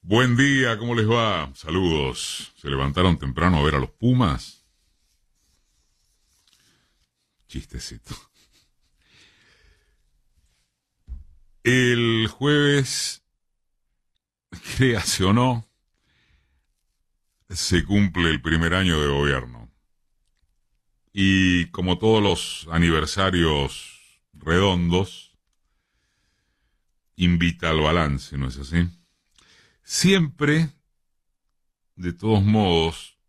Buen día, ¿cómo les va? Saludos. ¿Se levantaron temprano a ver a los Pumas? Chistecito. El jueves, créase o no, se cumple el primer año de gobierno. Y como todos los aniversarios redondos, invita al balance, ¿no es así? Siempre, de todos modos,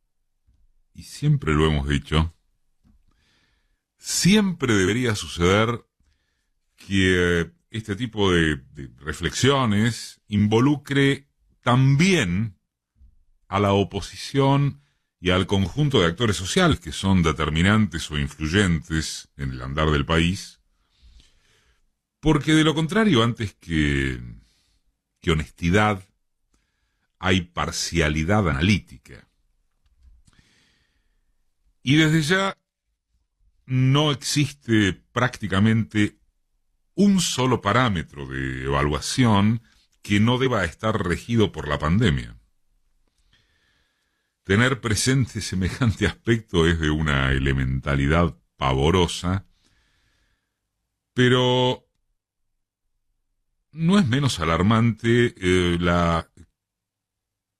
y siempre lo hemos dicho, siempre debería suceder que este tipo de reflexiones involucre también a la oposición y al conjunto de actores sociales que son determinantes o influyentes en el andar del país, porque de lo contrario, antes que honestidad, hay parcialidad analítica. Y desde ya no existe prácticamente un solo parámetro de evaluación que no deba estar regido por la pandemia. Tener presente semejante aspecto es de una elementalidad pavorosa, pero no es menos alarmante la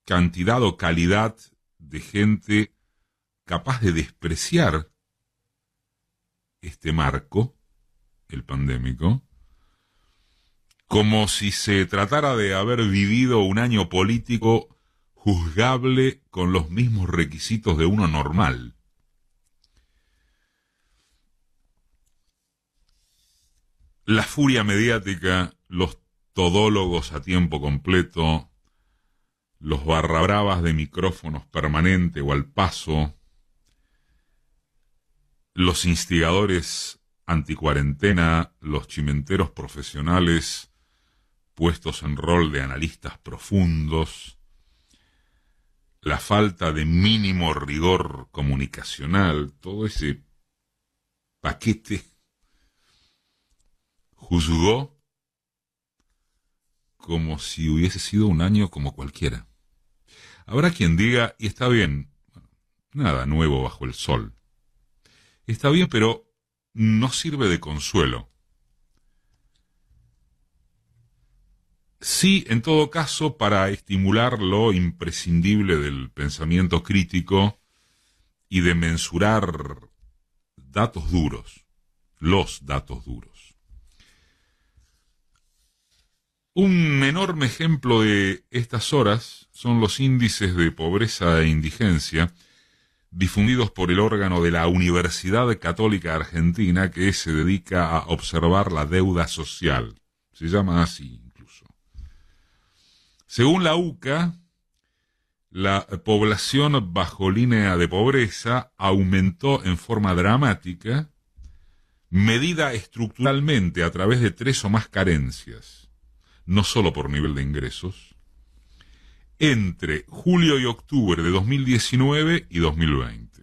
cantidad o calidad de gente capaz de despreciar este marco, el pandémico, como si se tratara de haber vivido un año político juzgable con los mismos requisitos de uno normal. La furia mediática, los todólogos a tiempo completo, los barrabravas de micrófonos permanente o al paso, los instigadores anticuarentena, los chimenteros profesionales puestos en rol de analistas profundos, la falta de mínimo rigor comunicacional, todo ese paquete juzgó como si hubiese sido un año como cualquiera. Habrá quien diga, y está bien, nada nuevo bajo el sol. Está bien, pero no sirve de consuelo. Sí, en todo caso, para estimular lo imprescindible del pensamiento crítico y de mensurar datos duros, los datos duros. Un enorme ejemplo de estas horas son los índices de pobreza e indigencia difundidos por el órgano de la Universidad Católica Argentina que se dedica a observar la deuda social. Se llama así incluso. Según la UCA, la población bajo línea de pobreza aumentó en forma dramática, medida estructuralmente a través de 3 o más carencias, no solo por nivel de ingresos, entre julio y octubre de 2019 y 2020.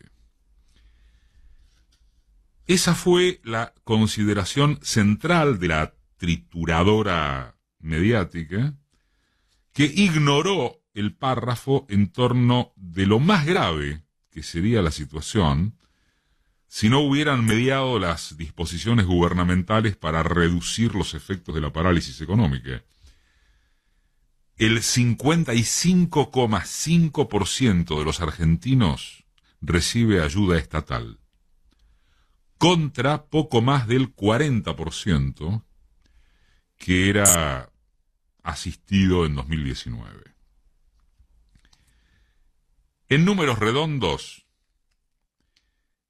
Esa fue la consideración central de la trituradora mediática, que ignoró el párrafo en torno de lo más grave que sería la situación si no hubieran mediado las disposiciones gubernamentales para reducir los efectos de la parálisis económica. El 55,5% de los argentinos recibe ayuda estatal, contra poco más del 40% que era asistido en 2019. En números redondos,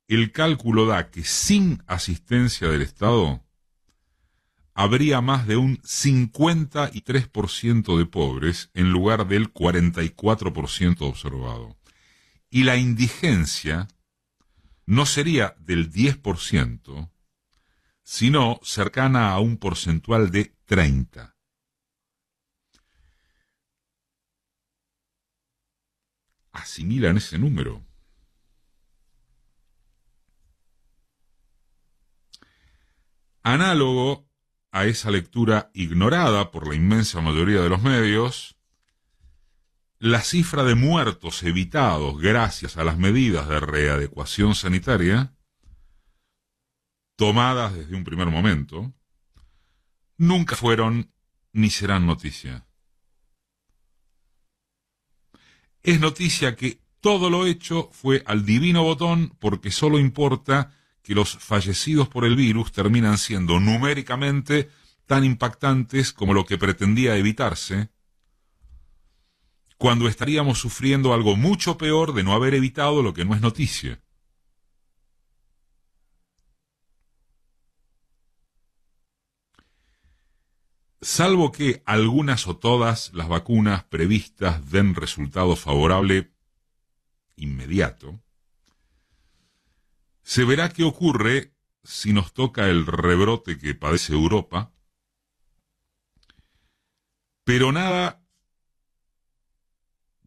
el cálculo da que sin asistencia del Estado habría más de un 53% de pobres en lugar del 44% observado. Y la indigencia no sería del 10%, sino cercana a un porcentual de 30%. Asimilan ese número. Análogo a esa lectura ignorada por la inmensa mayoría de los medios, la cifra de muertos evitados gracias a las medidas de readecuación sanitaria, tomadas desde un primer momento, nunca fueron ni serán noticia. Es noticia que todo lo hecho fue al divino botón, porque solo importa que los fallecidos por el virus terminan siendo numéricamente tan impactantes como lo que pretendía evitarse, cuando estaríamos sufriendo algo mucho peor de no haber evitado lo que no es noticia. Salvo que algunas o todas las vacunas previstas den resultado favorable inmediato, se verá qué ocurre si nos toca el rebrote que padece Europa, pero nada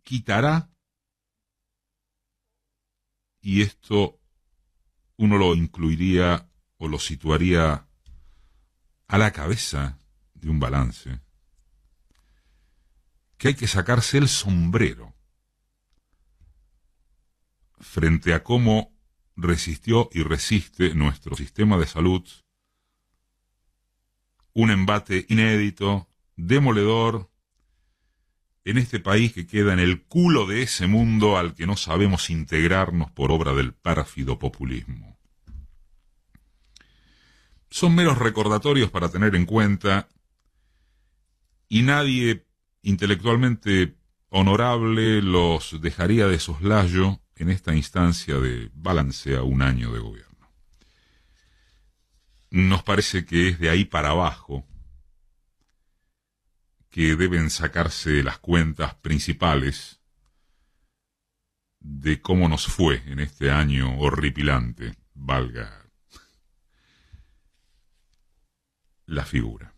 quitará, y esto uno lo incluiría o lo situaría a la cabeza de un balance, que hay que sacarse el sombrero frente a cómo resistió y resiste nuestro sistema de salud un embate inédito, demoledor, en este país que queda en el culo de ese mundo al que no sabemos integrarnos por obra del pérfido populismo. Son meros recordatorios para tener en cuenta, y nadie intelectualmente honorable los dejaría de soslayo en esta instancia de balance a un año de gobierno. Nos parece que es de ahí para abajo que deben sacarse las cuentas principales de cómo nos fue en este año horripilante, valga la figura.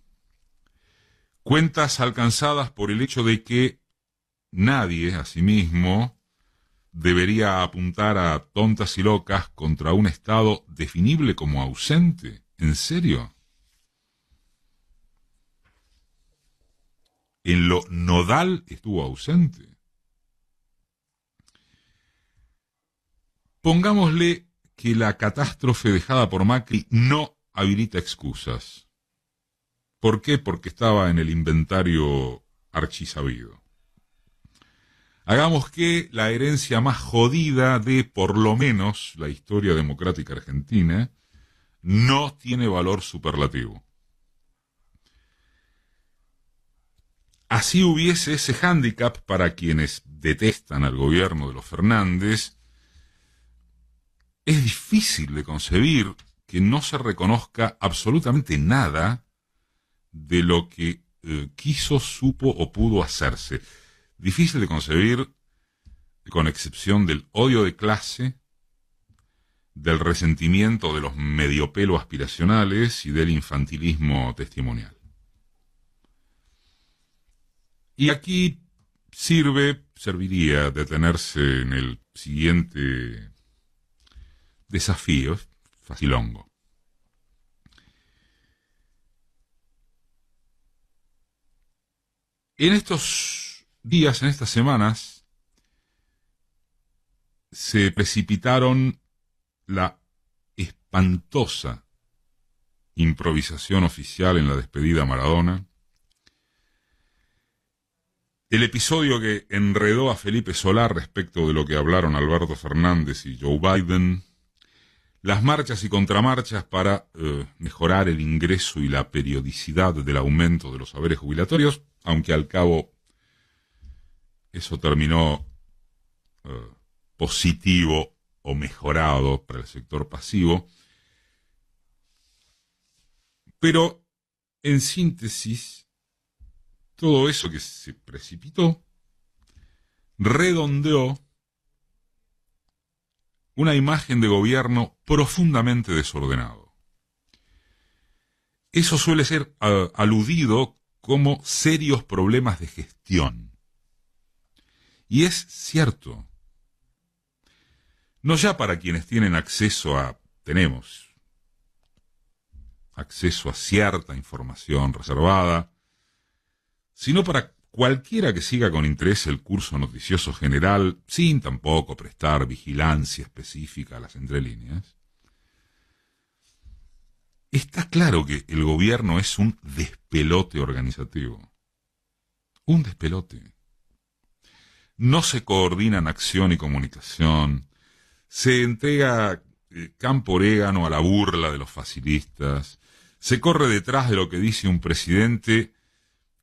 Cuentas alcanzadas por el hecho de que nadie, asimismo, debería apuntar a tontas y locas contra un Estado definible como ausente. ¿En serio? En lo nodal estuvo ausente. Pongámosle que la catástrofe dejada por Macri no habilita excusas. ¿Por qué? Porque estaba en el inventario archisabido. Hagamos que la herencia más jodida de, por lo menos, la historia democrática argentina no tiene valor superlativo. Así hubiese ese hándicap para quienes detestan al gobierno de los Fernández. Es difícil de concebir que no se reconozca absolutamente nada de lo que quiso, supo o pudo hacerse. Difícil de concebir, con excepción del odio de clase, del resentimiento de los mediopelo aspiracionales y del infantilismo testimonial. Y aquí serviría detenerse en el siguiente desafío, facilongo. En estos días, en estas semanas, se precipitaron la espantosa improvisación oficial en la despedida a Maradona, el episodio que enredó a Felipe Solá respecto de lo que hablaron Alberto Fernández y Joe Biden, las marchas y contramarchas para mejorar el ingreso y la periodicidad del aumento de los haberes jubilatorios, aunque al cabo eso terminó positivo o mejorado para el sector pasivo. Pero, en síntesis, todo eso que se precipitó redondeó una imagen de gobierno profundamente desordenado. Eso suele ser aludido como serios problemas de gestión. Y es cierto. No ya para quienes tenemos acceso a cierta información reservada, sino para Cualquiera que siga con interés el curso noticioso general, sin tampoco prestar vigilancia específica a las entrelíneas, está claro que el gobierno es un despelote organizativo. Un despelote. No se coordinan acción y comunicación. Se entrega campo orégano a la burla de los facilistas. Se corre detrás de lo que dice un presidente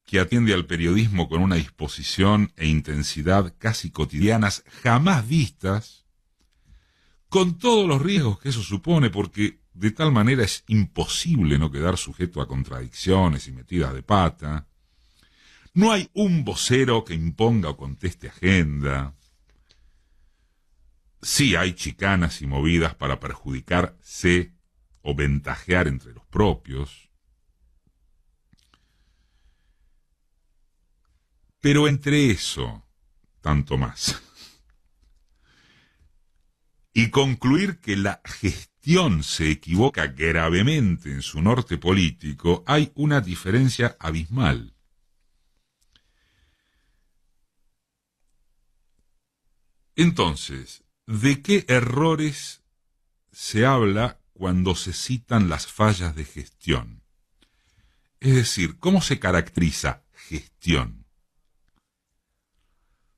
que atiende al periodismo con una disposición e intensidad casi cotidianas, jamás vistas, con todos los riesgos que eso supone, porque de tal manera es imposible no quedar sujeto a contradicciones y metidas de pata. No hay un vocero que imponga o conteste agenda. Sí hay chicanas y movidas para perjudicarse o ventajear entre los propios. Pero entre eso, tanto más. Y concluir que la gestión se equivoca gravemente en su norte político, hay una diferencia abismal. Entonces, ¿de qué errores se habla cuando se citan las fallas de gestión? Es decir, ¿cómo se caracteriza gestión?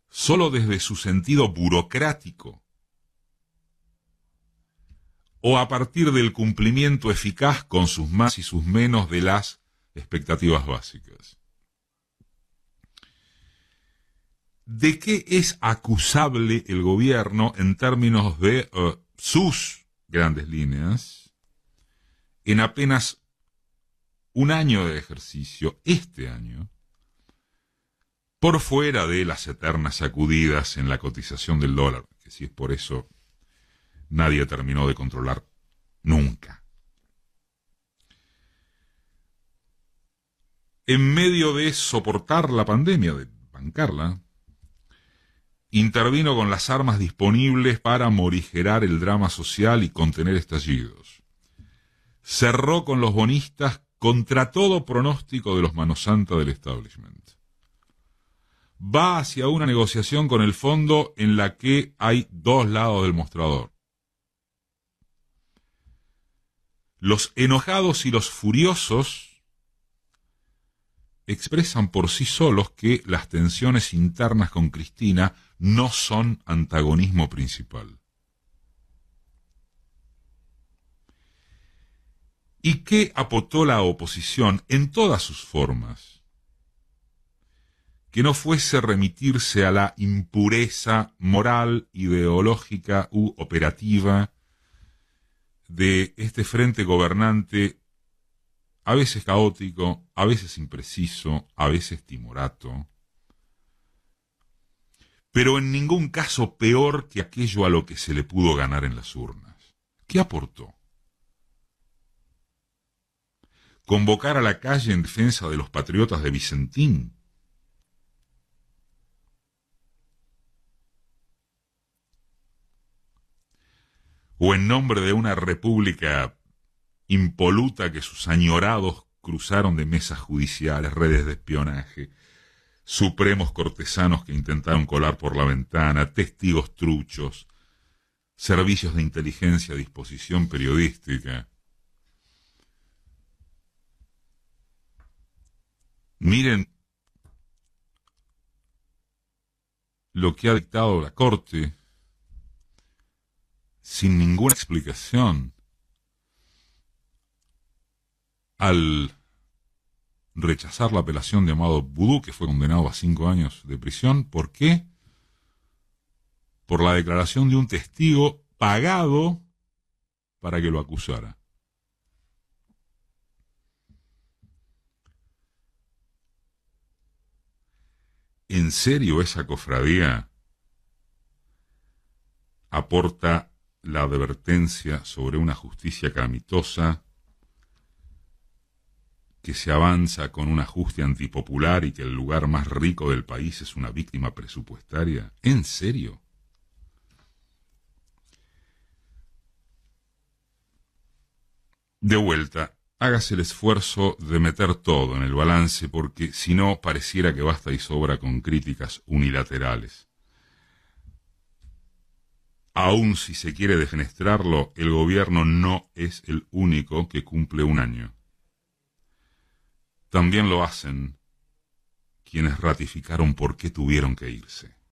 ¿Solo desde su sentido burocrático? ¿O a partir del cumplimiento eficaz con sus más y sus menos de las expectativas básicas? ¿De qué es acusable el gobierno en términos de sus grandes líneas en apenas un año de ejercicio, este año, por fuera de las eternas sacudidas en la cotización del dólar, que si es por eso nadie terminó de controlar nunca? En medio de soportar la pandemia, de bancarla, intervino con las armas disponibles para morigerar el drama social y contener estallidos. Cerró con los bonistas contra todo pronóstico de los manosanta del establishment. Va hacia una negociación con el fondo en la que hay dos lados del mostrador. Los enojados y los furiosos expresan por sí solos que las tensiones internas con Cristina no son antagonismo principal. ¿Y qué apotó la oposición en todas sus formas? Que no fuese remitirse a la impureza moral, ideológica u operativa de este frente gobernante, a veces caótico, a veces impreciso, a veces timorato, pero en ningún caso peor que aquello a lo que se le pudo ganar en las urnas. ¿Qué aportó? ¿Convocar a la calle en defensa de los patriotas de Vicentín? ¿O en nombre de una república impoluta que sus añorados cruzaron de mesas judiciales, redes de espionaje, supremos cortesanos que intentaron colar por la ventana, testigos truchos, servicios de inteligencia a disposición periodística? Miren lo que ha dictado la Corte sin ninguna explicación al rechazar la apelación de Amado Boudou, que fue condenado a 5 años de prisión. ¿Por qué? Por la declaración de un testigo pagado para que lo acusara. ¿En serio esa cofradía aporta la advertencia sobre una justicia calamitosa, que se avanza con un ajuste antipopular y que el lugar más rico del país es una víctima presupuestaria? ¿En serio? De vuelta, Hágase el esfuerzo de meter todo en el balance, porque si no pareciera que basta y sobra con críticas unilaterales. Aun si se quiere defenestrarlo, el gobierno no es el único que cumple un año. También lo hacen quienes ratificaron por qué tuvieron que irse.